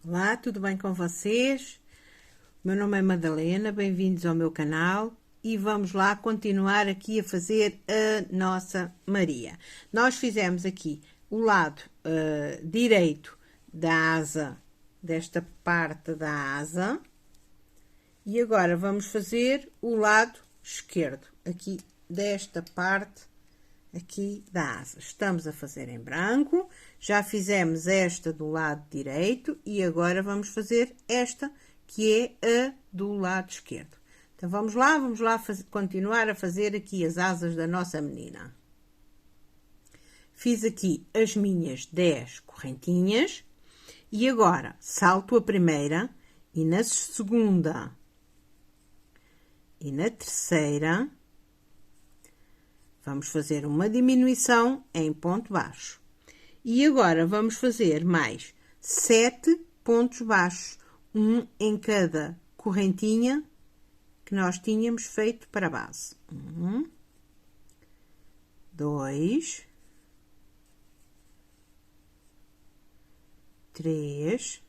Olá, tudo bem com vocês? Meu nome é Madalena, bem-vindos ao meu canal e vamos lá continuar aqui a fazer a nossa Maria. Nós fizemos aqui o lado direito da asa, desta parte da asa, e agora vamos fazer o lado esquerdo, aqui desta parte aqui da asa. Estamos a fazer em branco, já fizemos esta do lado direito e agora vamos fazer esta que é a do lado esquerdo. Então vamos lá continuar a fazer aqui as asas da nossa menina. Fiz aqui as minhas 10 correntinhas e agora salto a primeira e na segunda e na terceira vamos fazer uma diminuição em ponto baixo. E agora vamos fazer mais 7 pontos baixos, um em cada correntinha que nós tínhamos feito para a base. 2, 3,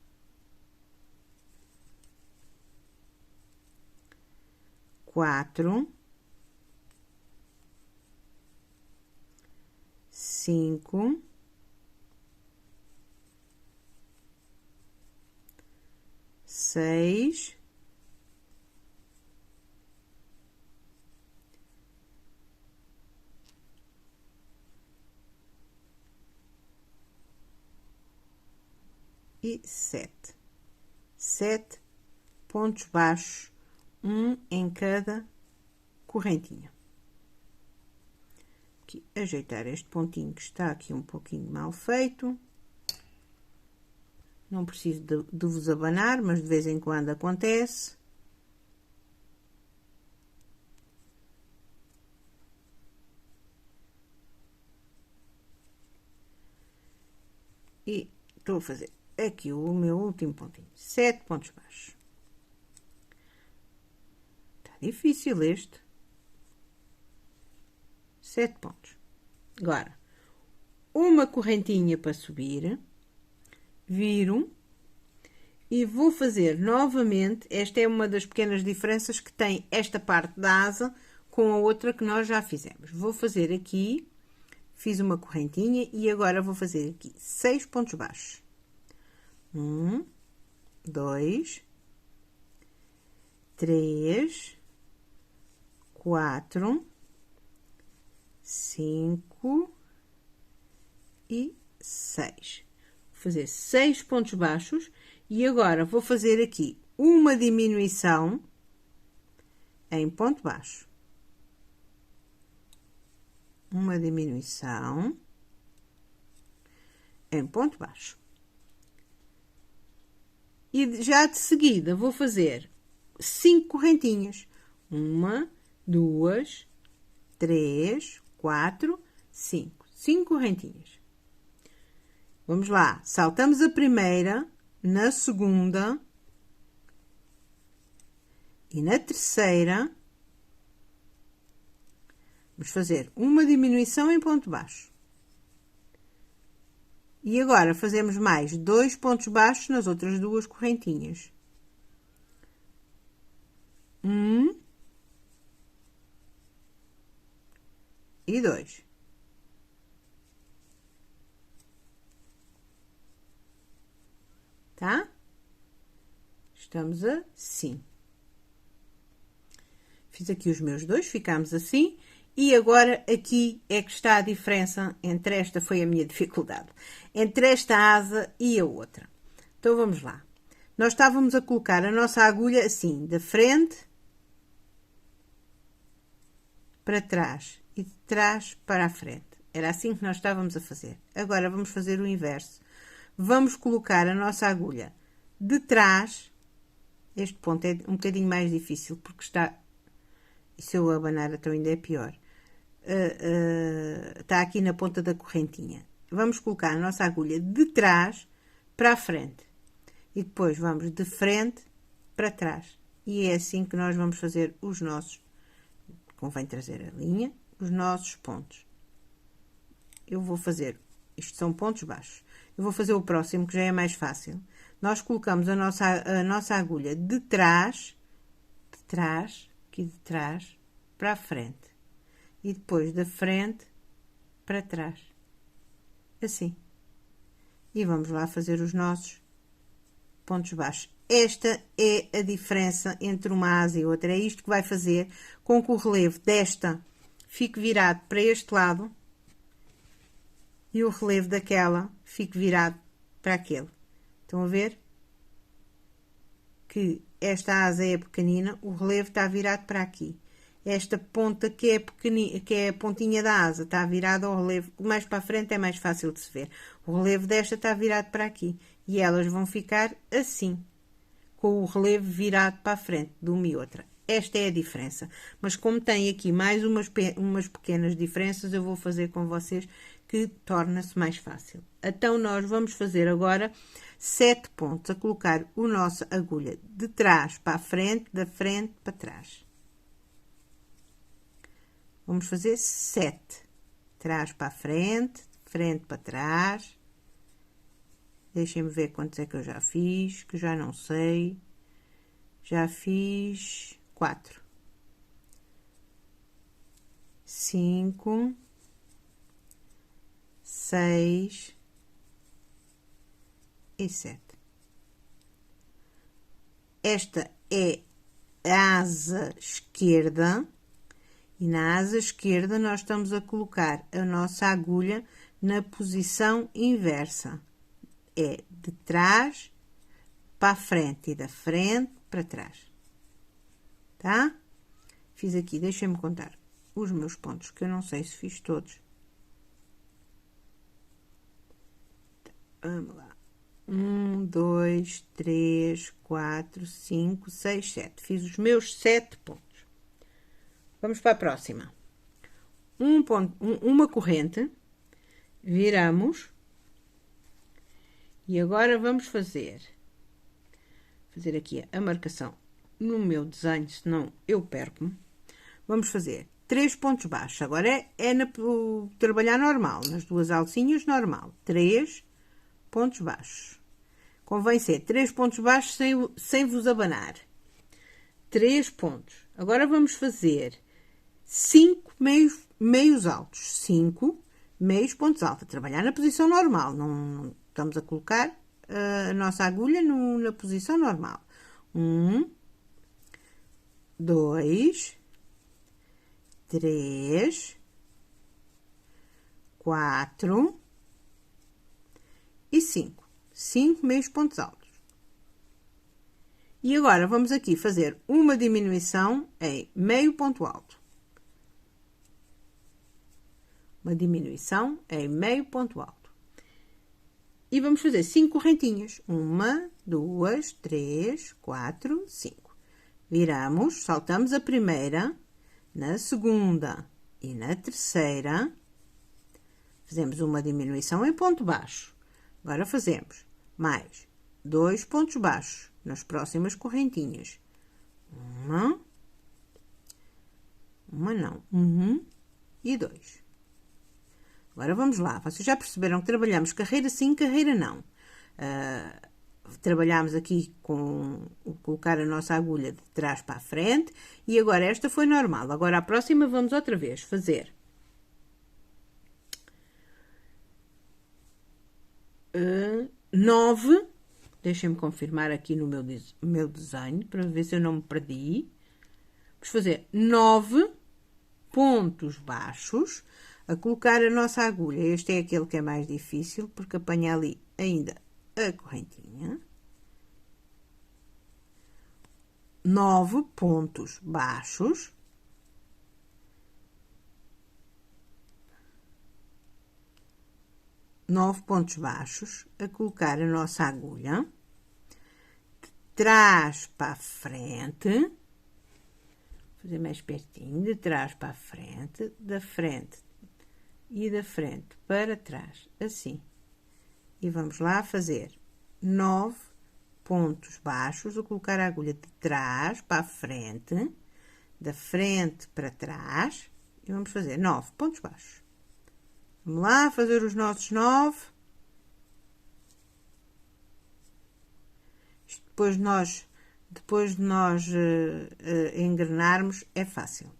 4, 5, 6, 7. 7 pontos baixos, um em cada correntinha. Aqui, ajeitar este pontinho que está aqui um pouquinho mal feito. Não preciso de vos abanar, mas de vez em quando acontece. E estou a fazer aqui o meu último pontinho. 7 pontos baixos. Está difícil este. 7 pontos. Agora, uma correntinha para subir, viro e vou fazer novamente. Esta é uma das pequenas diferenças que tem esta parte da asa com a outra que nós já fizemos. Vou fazer aqui, fiz uma correntinha e agora vou fazer aqui 6 pontos baixos. 1, 2, 3, 4, 5 e 6. Vou fazer 6 pontos baixos e agora vou fazer aqui uma diminuição em ponto baixo. Uma diminuição em ponto baixo. E já de seguida vou fazer 5 correntinhas. 1, 2, 3, 4, 5. 5 correntinhas. Vamos lá. Saltamos a primeira, na segunda e na terceira. Vamos fazer uma diminuição em ponto baixo. E agora fazemos mais 2 pontos baixos nas outras duas correntinhas. 1 e 2. Tá? Estamos assim. Fiz aqui os meus dois, ficamos assim. E agora aqui é que está a diferença entre esta, foi a minha dificuldade, entre esta asa e a outra. Então, vamos lá. Nós estávamos a colocar a nossa agulha assim, da frente para trás e de trás para a frente. Era assim que nós estávamos a fazer. Agora, vamos fazer o inverso. Vamos colocar a nossa agulha de trás. Este ponto é um bocadinho mais difícil, porque está... E se eu abanar, então ainda é pior. Está aqui na ponta da correntinha. Vamos colocar a nossa agulha de trás para a frente. E depois vamos de frente para trás. E é assim que nós vamos fazer os nossos... Convém trazer a linha, os nossos pontos. Eu vou fazer... Isto são pontos baixos. Eu vou fazer o próximo, que já é mais fácil. nós colocamos a nossa agulha de trás, aqui de trás, para a frente. E depois da frente para trás. Assim. E vamos lá fazer os nossos pontos baixos. Esta é a diferença entre uma asa e outra. É isto que vai fazer com que o relevo desta fique virado para este lado e o relevo daquela fique virado para aquele. Estão a ver? Que esta asa é pequenina, o relevo está virado para aqui. Esta ponta que é pequenina, que é a pontinha da asa, está virada ao relevo. Mais para a frente é mais fácil de se ver. O relevo desta está virado para aqui. E elas vão ficar assim, com o relevo virado para a frente de uma e outra. Esta é a diferença. Mas como tem aqui mais umas pequenas diferenças, eu vou fazer com vocês que torna-se mais fácil. Então, nós vamos fazer agora 7 pontos, a colocar a nossa agulha de trás para a frente, da frente para trás. Vamos fazer 7. Trás para a frente, frente para trás. Deixem-me ver quantos é que eu já fiz, que já não sei. Já fiz 4. 5. 6 e 7. Esta é a asa esquerda. E na asa esquerda, nós estamos a colocar a nossa agulha na posição inversa. É de trás para a frente e da frente para trás. Tá? Fiz aqui, deixem-me contar os meus pontos, que eu não sei se fiz todos. Vamos lá. 1, 2, 3, 4, 5, 6, 7. Fiz os meus 7 pontos. Vamos para a próxima. Uma corrente, viramos, e agora vamos fazer aqui a marcação no meu desenho, senão eu perco-me. Vamos fazer 3 pontos baixos. Agora trabalhar normal, nas duas alcinhas normal. 3 pontos baixos. Convém ser 3 pontos baixos sem vos abanar. 3 pontos. Agora vamos fazer 5 meios altos, 5 meios pontos altos, trabalhar na posição normal, não estamos a colocar a nossa agulha na posição normal. 1, 2, 3, 4 e 5. 5 meios pontos altos. E agora vamos aqui fazer uma diminuição em meio ponto alto. Uma diminuição em meio ponto alto. E vamos fazer 5 correntinhas. 1, 2, 3, 4, 5. Viramos, saltamos a primeira, na segunda e na terceira. Fazemos uma diminuição em ponto baixo. Agora fazemos mais 2 pontos baixos nas próximas correntinhas. Um e 2. Agora vamos lá, vocês já perceberam que trabalhamos carreira sim, carreira não. Trabalhamos aqui com colocar a nossa agulha de trás para a frente e agora esta foi normal. Agora a próxima vamos outra vez fazer 9. Deixem-me confirmar aqui no meu desenho para ver se eu não me perdi. Vamos fazer 9 pontos baixos a colocar a nossa agulha. Este é aquele que é mais difícil, porque apanha ali ainda a correntinha. 9 pontos baixos. A colocar a nossa agulha. De trás para a frente. Fazer mais pertinho. De trás para a frente. Da frente e da frente para trás, assim. E vamos lá fazer 9 pontos baixos, a colocar a agulha de trás para a frente, da frente para trás, e vamos fazer 9 pontos baixos. Vamos lá fazer os nossos 9. depois de nós engrenarmos, é fácil.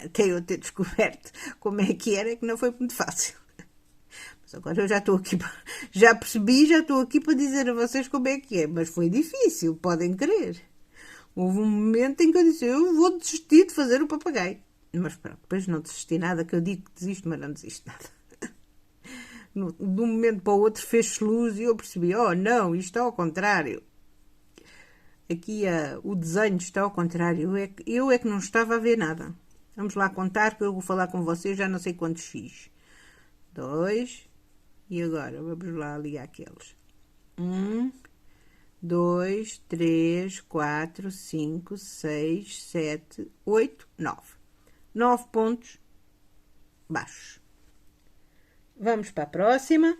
Até eu ter descoberto como é que era, que não foi muito fácil. Mas agora eu já estou aqui, já percebi, já estou aqui para dizer a vocês como é que é. Mas foi difícil, podem crer. Houve um momento em que eu disse, eu vou desistir de fazer o papagaio. Mas pronto, depois não desisti nada, que eu digo que desisto, mas não desisto nada. De um momento para o outro fez-se luz e eu percebi, oh não, isto está ao contrário. Aqui o desenho está ao contrário, eu é que não estava a ver nada. Vamos lá contar, que eu vou falar com vocês, já não sei quantos fiz. 2, e agora vamos lá ligar aqueles. 1, 2, 3, 4, 5, 6, 7, 8, 9. 9 pontos baixos. Vamos para a próxima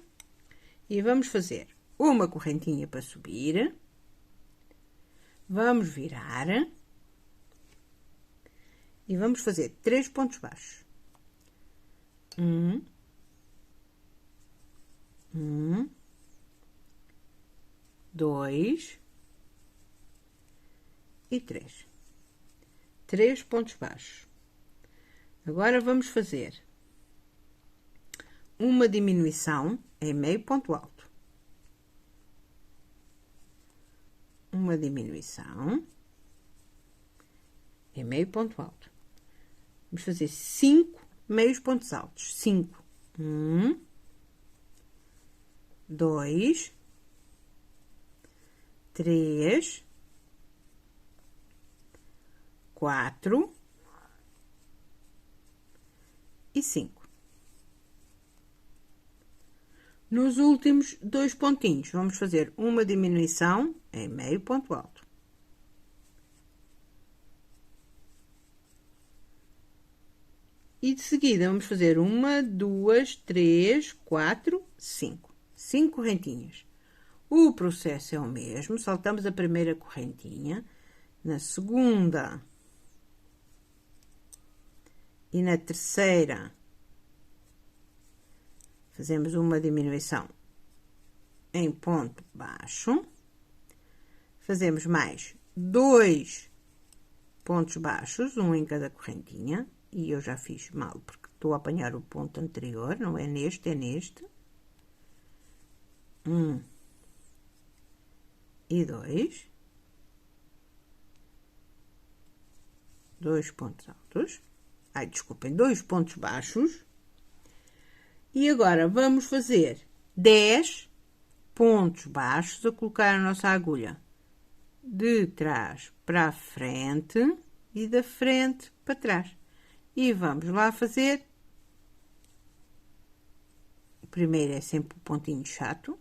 e vamos fazer uma correntinha para subir. Vamos virar e vamos fazer 3 pontos baixos. 1, 2 e 3. 3 pontos baixos. Agora vamos fazer uma diminuição em meio ponto alto. Uma diminuição em meio ponto alto. Vamos fazer 5 meios pontos altos. 5. 1, 2, 3, 4 e 5. Nos últimos 2 pontinhos, vamos fazer uma diminuição em meio ponto alto. E de seguida, vamos fazer 1, 2, 3, 4, 5. 5 correntinhas. O processo é o mesmo, saltamos a primeira correntinha, na segunda e na terceira fazemos uma diminuição em ponto baixo, fazemos mais 2 pontos baixos, um em cada correntinha, e eu já fiz mal porque estou a apanhar o ponto anterior, não é neste, é neste. 1 e 2. 2 pontos altos. Ai, desculpem, 2 pontos baixos. E agora vamos fazer 10 pontos baixos a colocar a nossa agulha de trás para a frente e da frente para trás. E vamos lá fazer. O primeiro é sempre o pontinho chato.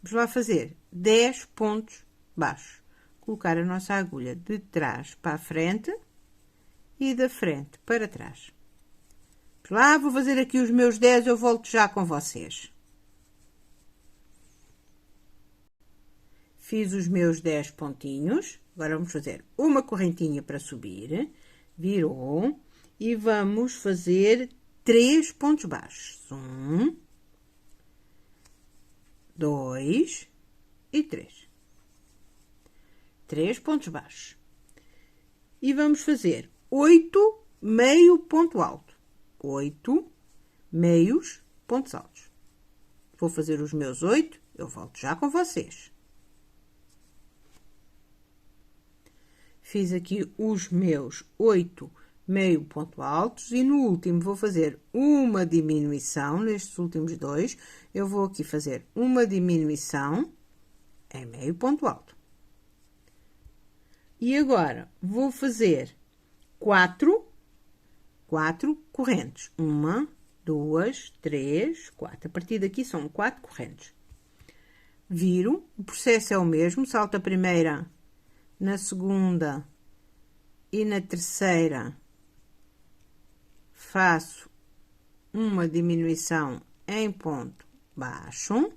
Vamos lá fazer 10 pontos baixos. Colocar a nossa agulha de trás para a frente e da frente para trás. Vamos lá, vou fazer aqui os meus 10, eu volto já com vocês. Fiz os meus 10 pontinhos. Agora vamos fazer uma correntinha para subir. Virou. E vamos fazer 3 pontos baixos. 1, 2 e 3. 3 pontos baixos. E vamos fazer 8 meio ponto alto. 8 meios pontos altos. Vou fazer os meus 8, eu volto já com vocês. Fiz aqui os meus 8 meio ponto altos e no último vou fazer uma diminuição, nestes últimos 2, eu vou aqui fazer uma diminuição em meio ponto alto. E agora, vou fazer 4 correntes. 1, 2, 3, 4. A partir daqui são 4 correntes. Viro, o processo é o mesmo, salto a primeira, na segunda e na terceira faço uma diminuição em ponto baixo.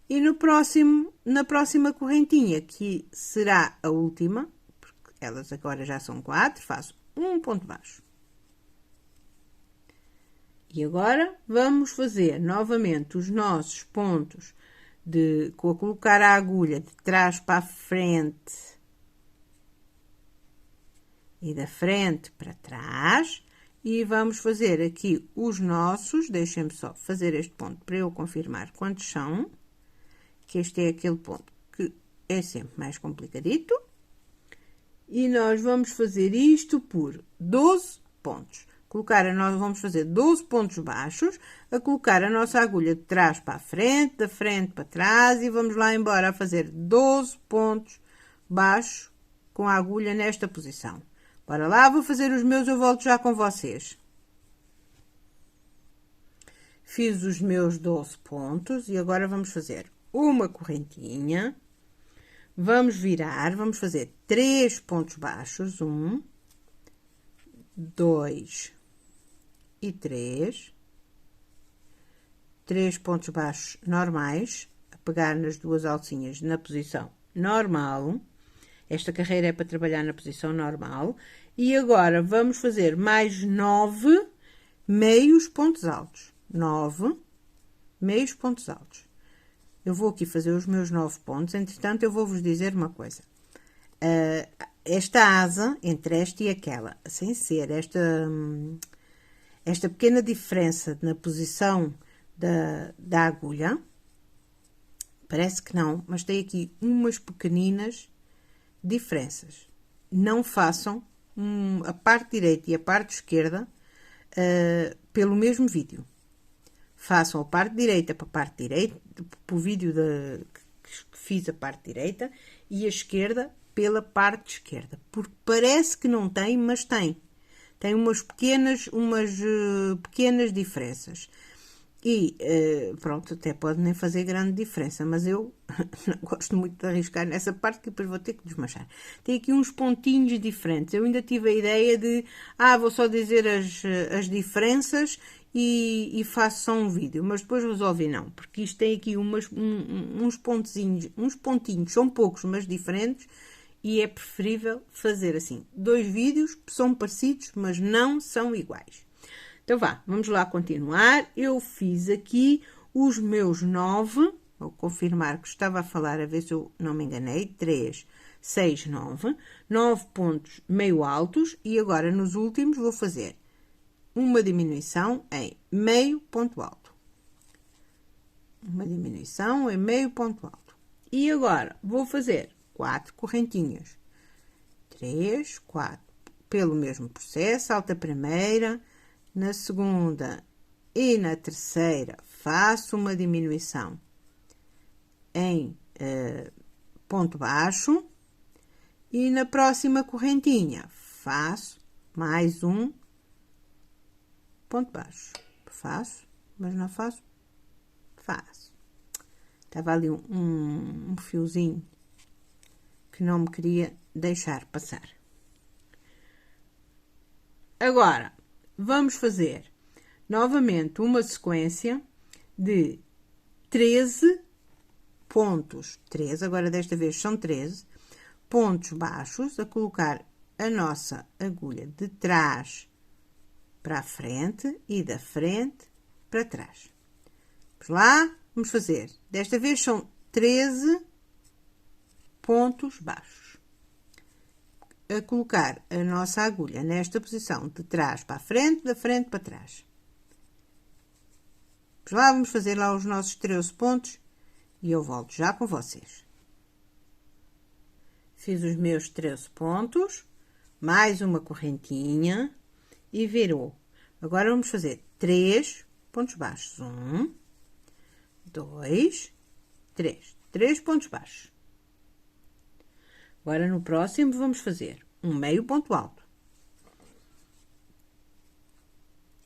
E na próxima correntinha, que será a última, porque elas agora já são 4, faço um ponto baixo. E agora vamos fazer novamente os nossos pontos com a colocar a agulha de trás para a frente e da frente para trás. E vamos fazer aqui os nossos, deixem-me só fazer este ponto para eu confirmar quantos são, que este é aquele ponto que é sempre mais complicadito. E nós vamos fazer isto por 12 pontos. Vamos fazer 12 pontos baixos, a colocar a nossa agulha de trás para a frente, da frente para trás, e vamos lá embora a fazer 12 pontos baixos com a agulha nesta posição. Bora lá, vou fazer os meus, eu volto já com vocês. Fiz os meus 12 pontos e agora vamos fazer uma correntinha. Vamos virar, vamos fazer 3 pontos baixos, 1, 2 e 3. 3 pontos baixos normais, a pegar nas duas alcinhas na posição normal. Esta carreira é para trabalhar na posição normal. E agora vamos fazer mais 9 meios pontos altos. 9 meios pontos altos. Eu vou aqui fazer os meus 9 pontos. Entretanto, eu vou vos dizer uma coisa. Esta asa, entre esta e aquela, sem ser esta pequena diferença na posição da agulha, parece que não, mas tem aqui umas pequeninas diferenças. Não façam a parte direita e a parte esquerda pelo mesmo vídeo. Façam a parte direita para a parte direita, para o vídeo que fiz a parte direita, e a esquerda pela parte esquerda. Porque parece que não tem, mas tem. Tem umas pequenas diferenças. E, pronto, até pode nem fazer grande diferença, mas eu não gosto muito de arriscar nessa parte, que depois vou ter que desmanchar. Tem aqui uns pontinhos diferentes. Eu ainda tive a ideia de, vou só dizer as diferenças e faço só um vídeo, mas depois resolvi não, porque isto tem aqui uns pontinhos, são poucos, mas diferentes, e é preferível fazer assim. 2 vídeos que são parecidos, mas não são iguais. Então, vamos lá continuar. Eu fiz aqui os meus 9, vou confirmar que estava a falar, a ver se eu não me enganei, 3, 6, 9 pontos meio altos, e agora nos últimos vou fazer uma diminuição em meio ponto alto. Uma diminuição em meio ponto alto. E agora vou fazer 4 correntinhas. 3, 4, pelo mesmo processo, salto a primeira, na segunda e na terceira faço uma diminuição em ponto baixo, e na próxima correntinha faço mais um ponto baixo. Faço, mas não faço. Faço. Estava ali um fiozinho que não me queria deixar passar. Agora, vamos fazer novamente uma sequência de 13 pontos. 13, agora desta vez são 13 pontos baixos, a colocar a nossa agulha de trás para a frente e da frente para trás. Vamos lá, vamos fazer. Desta vez são 13 pontos baixos. A colocar a nossa agulha nesta posição de trás para a frente, da frente para trás. Vamos lá, vamos fazer lá os nossos 13 pontos e eu volto já com vocês. Fiz os meus 13 pontos, mais uma correntinha e virou. Agora vamos fazer 3 pontos baixos. 1, 2, 3. 3 pontos baixos. Agora, no próximo, vamos fazer um meio ponto alto.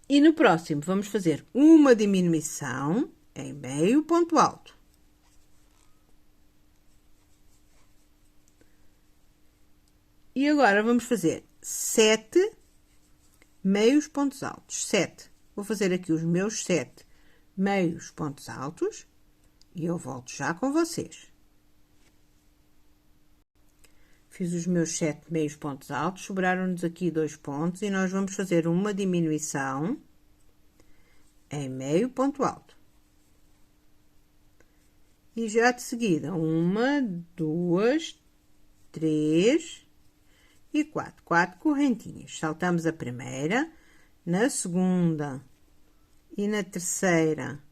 E no próximo, vamos fazer uma diminuição em meio ponto alto. E agora, vamos fazer 7 meios pontos altos. 7. Vou fazer aqui os meus 7 meios pontos altos e eu volto já com vocês. Fiz os meus 7 meios pontos altos, sobraram-nos aqui 2 pontos e nós vamos fazer uma diminuição em meio ponto alto. E já de seguida, 1, 2, 3 e 4. 4 correntinhas. Saltamos a primeira, na segunda e na terceira.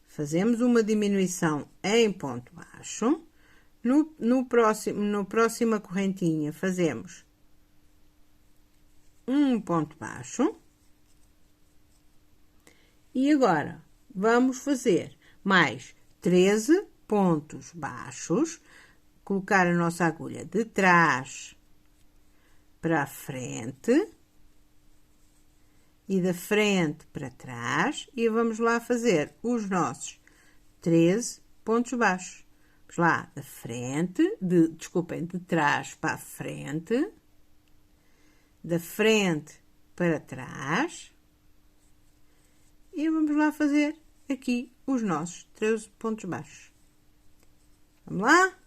Fazemos uma diminuição em ponto baixo. No próxima correntinha, fazemos um ponto baixo. E agora, vamos fazer mais 13 pontos baixos, colocar a nossa agulha de trás para a frente e da frente para trás e vamos lá fazer os nossos 13 pontos baixos. Vamos lá, da frente, desculpem, de trás para a frente, da frente para trás e vamos lá fazer aqui os nossos 13 pontos baixos. Vamos lá?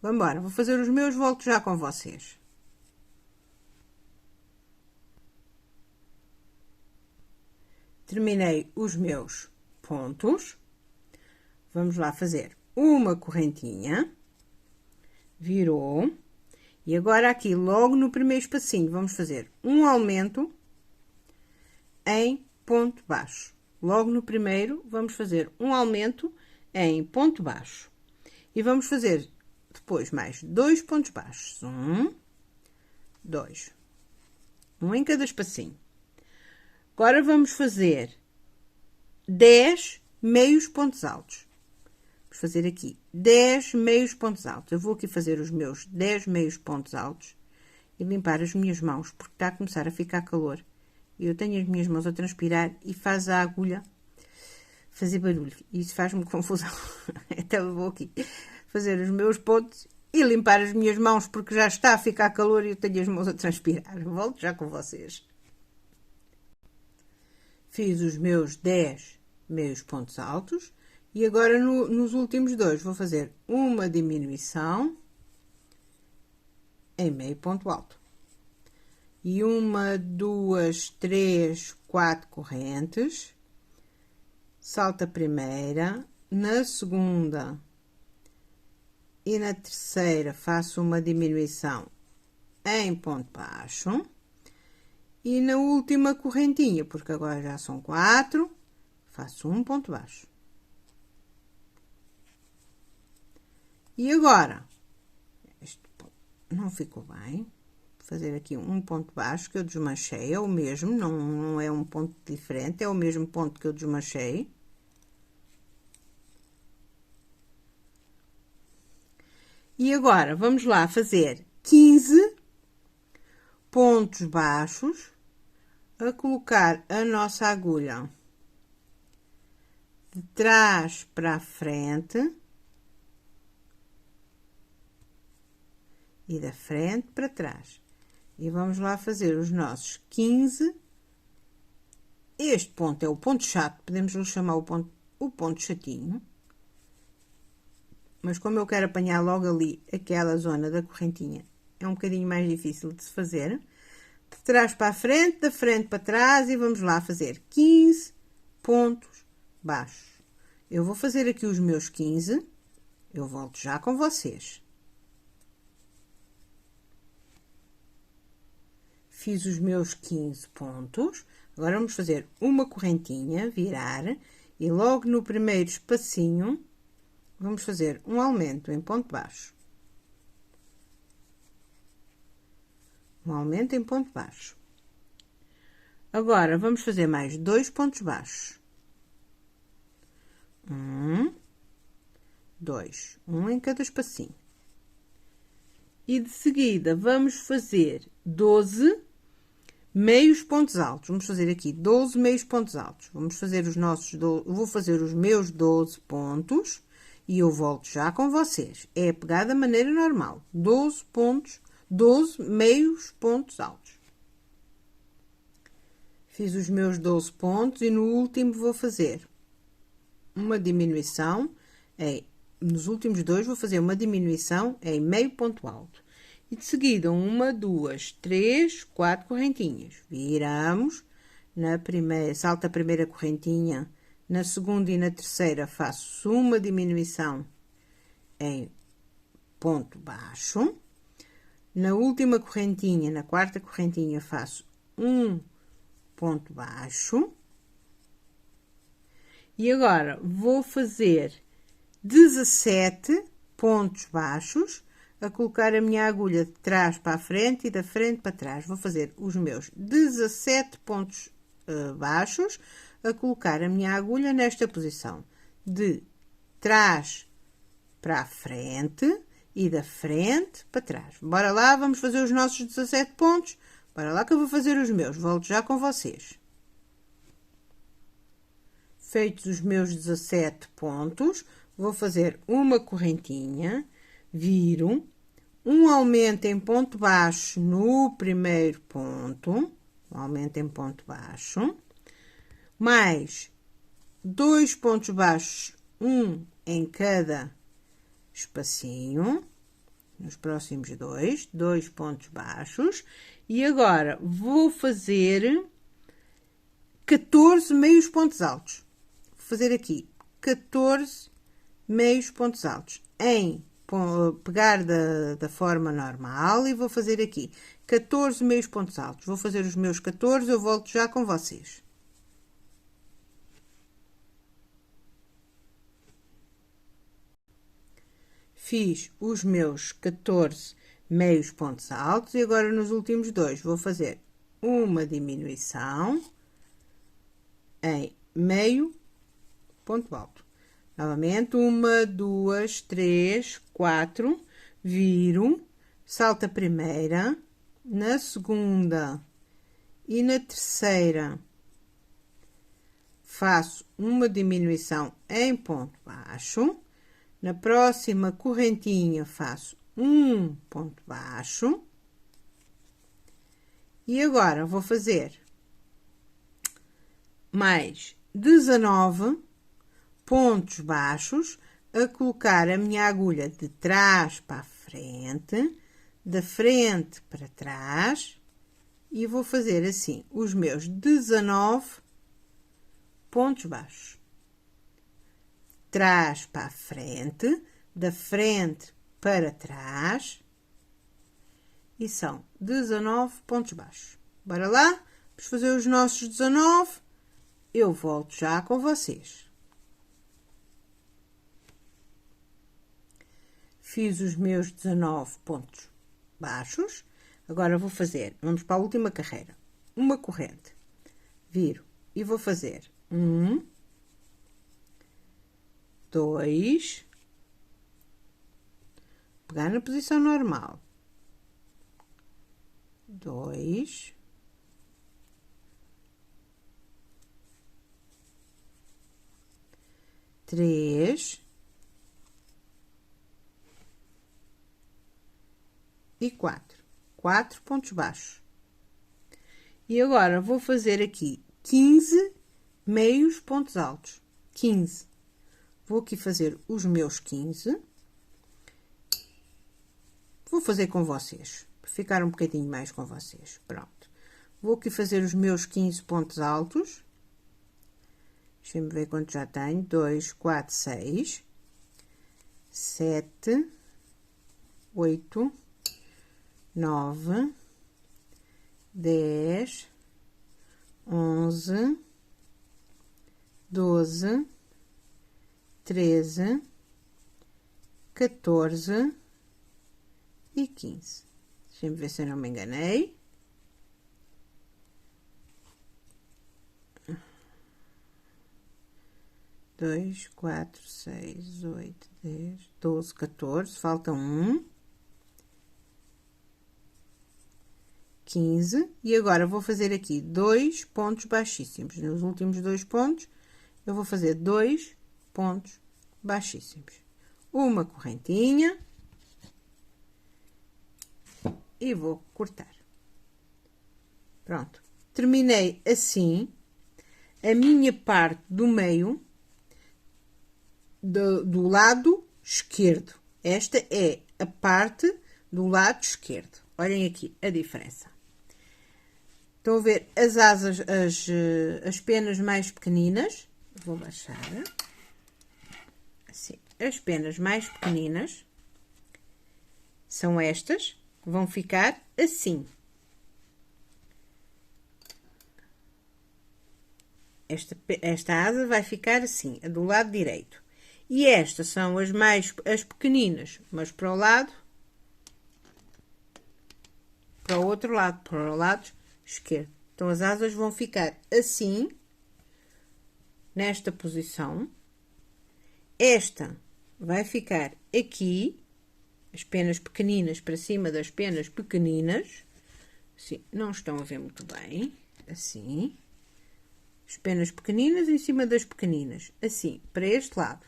Vamos embora, vou fazer os meus, volto já com vocês. Terminei os meus pontos. Vamos lá fazer uma correntinha. Virou. E agora aqui, logo no primeiro espacinho, vamos fazer um aumento em ponto baixo. Logo no primeiro, vamos fazer um aumento em ponto baixo. E vamos fazer depois mais 2 pontos baixos. 1, 2. Um em cada espacinho. Agora vamos fazer 10 meios pontos altos. Vamos fazer aqui 10 meios pontos altos. Eu vou aqui fazer os meus 10 meios pontos altos e limpar as minhas mãos, porque está a começar a ficar calor. E eu tenho as minhas mãos a transpirar e faz a agulha fazer barulho. E isso faz-me confusão. Então eu vou aqui fazer os meus pontos e limpar as minhas mãos, porque já está a ficar calor e eu tenho as mãos a transpirar. Volto já com vocês. Fiz os meus 10 meios pontos altos e agora nos últimos dois vou fazer uma diminuição em meio ponto alto. E 1, 2, 3, 4 correntes. Salto a primeira, na segunda e na terceira faço uma diminuição em ponto baixo. E na última correntinha, porque agora já são 4, faço um ponto baixo. E agora, este não ficou bem, vou fazer aqui um ponto baixo que eu desmanchei, é o mesmo, não é um ponto diferente, é o mesmo ponto que eu desmanchei. E agora, vamos lá fazer 15 pontos baixos, a colocar a nossa agulha de trás para a frente e da frente para trás. E vamos lá fazer os nossos 15. Este ponto é o ponto chato, podemos lhe chamar o ponto chatinho. Mas como eu quero apanhar logo ali aquela zona da correntinha, é um bocadinho mais difícil de se fazer. De trás para a frente, da frente para trás e vamos lá fazer 15 pontos baixos. Eu vou fazer aqui os meus 15, eu volto já com vocês. Fiz os meus 15 pontos, agora vamos fazer uma correntinha, virar, e logo no primeiro espacinho, vamos fazer um aumento em ponto baixo. Um aumento em ponto baixo. Agora, vamos fazer mais 2 pontos baixos. 1, 2, um em cada espacinho. E de seguida, vamos fazer 12 meios pontos altos. Vamos fazer aqui 12 meios pontos altos. Vamos fazer os nossos, vou fazer os meus 12 pontos e eu volto já com vocês. É pegar da maneira normal. 12 pontos, 12 meios pontos altos. Fiz os meus 12 pontos e no último vou fazer uma diminuição, nos últimos dois vou fazer uma diminuição em meio ponto alto. E de seguida, 1, 2, 3, 4 correntinhas. Viramos, na primeira, salto a primeira correntinha, na segunda e na terceira faço uma diminuição em ponto baixo, na última correntinha, na quarta correntinha, faço um ponto baixo, e agora vou fazer 17 pontos baixos, a colocar a minha agulha de trás para a frente e da frente para trás. Vou fazer os meus 17 pontos baixos, a colocar a minha agulha nesta posição, de trás para a frente e da frente para trás. Bora lá, vamos fazer os nossos 17 pontos. Bora lá que eu vou fazer os meus, volto já com vocês. Feitos os meus 17 pontos, vou fazer uma correntinha, viro, um aumento em ponto baixo no primeiro ponto, um aumento em ponto baixo, mais 2 pontos baixos, um em cada espacinho, nos próximos dois pontos baixos, e agora vou fazer 14 meios pontos altos. Vou fazer aqui 14 meios pontos altos, em pegar da forma normal, e vou fazer aqui 14 meios pontos altos. Vou fazer os meus 14, eu volto já com vocês. Fiz os meus 14 meios pontos altos, e agora nos últimos dois vou fazer uma diminuição em meio ponto alto. Novamente, 1, 2, 3, 4, viro, salto a primeira, na segunda e na terceira faço uma diminuição em ponto baixo, na próxima correntinha faço um ponto baixo, e agora vou fazer mais 19 pontos baixos, a colocar a minha agulha de trás para a frente, da frente para trás, e vou fazer assim os meus 19 pontos baixos. Trás para a frente, da frente para trás, e são 19 pontos baixos. Bora lá, vamos fazer os nossos 19, eu volto já com vocês. Fiz os meus 19 pontos baixos, agora vou fazer, vamos para a última carreira, uma corrente, viro e vou fazer 1, 2, pegar na posição normal, 2, 3 e 4 pontos baixos. E agora vou fazer aqui 15 meios pontos altos, 15. Vou aqui fazer os meus 15. Vou fazer com vocês, para ficar um bocadinho mais com vocês. Pronto. Vou aqui fazer os meus 15 pontos altos. Deixem-me ver quanto já tenho. 2, 4, 6, 7, 8, 9, 10, 11, 12, 13, 14 e 15. Deixem-me ver se eu não me enganei. Dois, 4, 6, 8, 10, 12, 14, falta um. 15, e agora vou fazer aqui 2 pontos baixíssimos. Nos últimos 2 pontos, eu vou fazer 2 pontos baixíssimos. Uma correntinha. E vou cortar. Pronto. Terminei assim a minha parte do meio do lado esquerdo. Esta é a parte do lado esquerdo. Olhem aqui a diferença. Estão a ver as asas, as penas mais pequeninas. Vou baixar. Assim, as penas mais pequeninas são estas. Vão ficar assim. Esta asa vai ficar assim, a do lado direito. E estas são as pequeninas, mas para o lado, para o outro lado, para o lado esquerdo. Então, as asas vão ficar assim, nesta posição. Esta vai ficar aqui, as penas pequeninas para cima das penas pequeninas. Assim, não estão a ver muito bem, assim. As penas pequeninas em cima das pequeninas, assim, para este lado.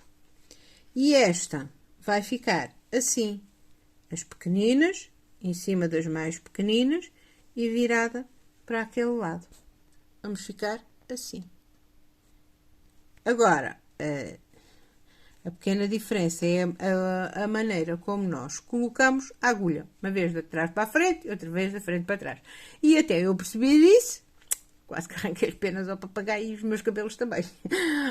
E esta vai ficar assim, as pequeninas em cima das mais pequeninas e virada para aquele lado. Vamos ficar assim. Agora, a pequena diferença é a maneira como nós colocamos a agulha. Uma vez de trás para a frente, outra vez da frente para trás. E até eu perceber isso, quase que arranquei as penas ao papagaio e os meus cabelos também.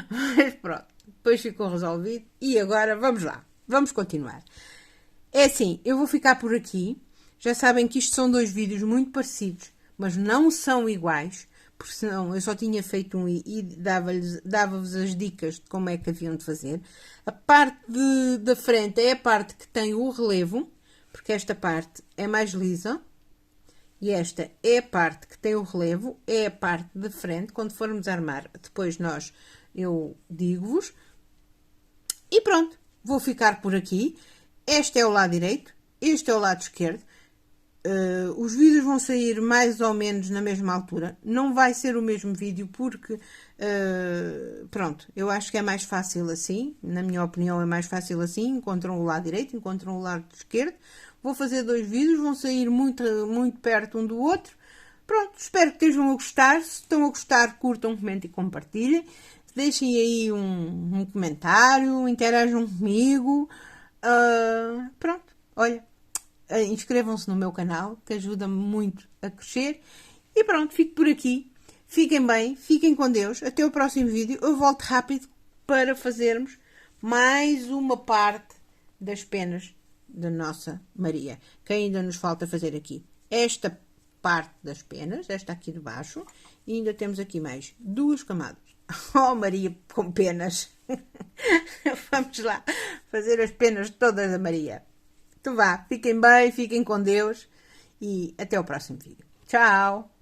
Mas pronto, depois ficou resolvido. E agora vamos lá, vamos continuar. É assim, eu vou ficar por aqui. Já sabem que isto são dois vídeos muito parecidos, mas não são iguais, porque senão eu só tinha feito um e dava-vos as dicas de como é que haviam de fazer. A parte da frente é a parte que tem o relevo, porque esta parte é mais lisa. E esta é a parte que tem o relevo, é a parte de frente. Quando formos armar, depois eu digo-vos. E pronto, vou ficar por aqui. Este é o lado direito, este é o lado esquerdo. Os vídeos vão sair mais ou menos na mesma altura. Não vai ser o mesmo vídeo porque, pronto, eu acho que é mais fácil assim. Na minha opinião é mais fácil assim. Encontram o lado direito, encontram o lado esquerdo. Vou fazer dois vídeos, vão sair muito, muito perto um do outro. Pronto, espero que estejam a gostar. Se estão a gostar, curtam, comentem e compartilhem. Deixem aí um comentário, interajam comigo. Pronto, olha, inscrevam-se no meu canal, que ajuda-me muito a crescer. E pronto, fico por aqui. Fiquem bem, fiquem com Deus. Até o próximo vídeo. Eu volto rápido para fazermos mais uma parte das penas da nossa Maria, que ainda nos falta fazer aqui esta parte das penas, esta aqui de baixo, e ainda temos aqui mais duas camadas. Oh, Maria com penas! Vamos lá fazer as penas todas da Maria. Então vá, fiquem bem, fiquem com Deus e até o próximo vídeo. Tchau!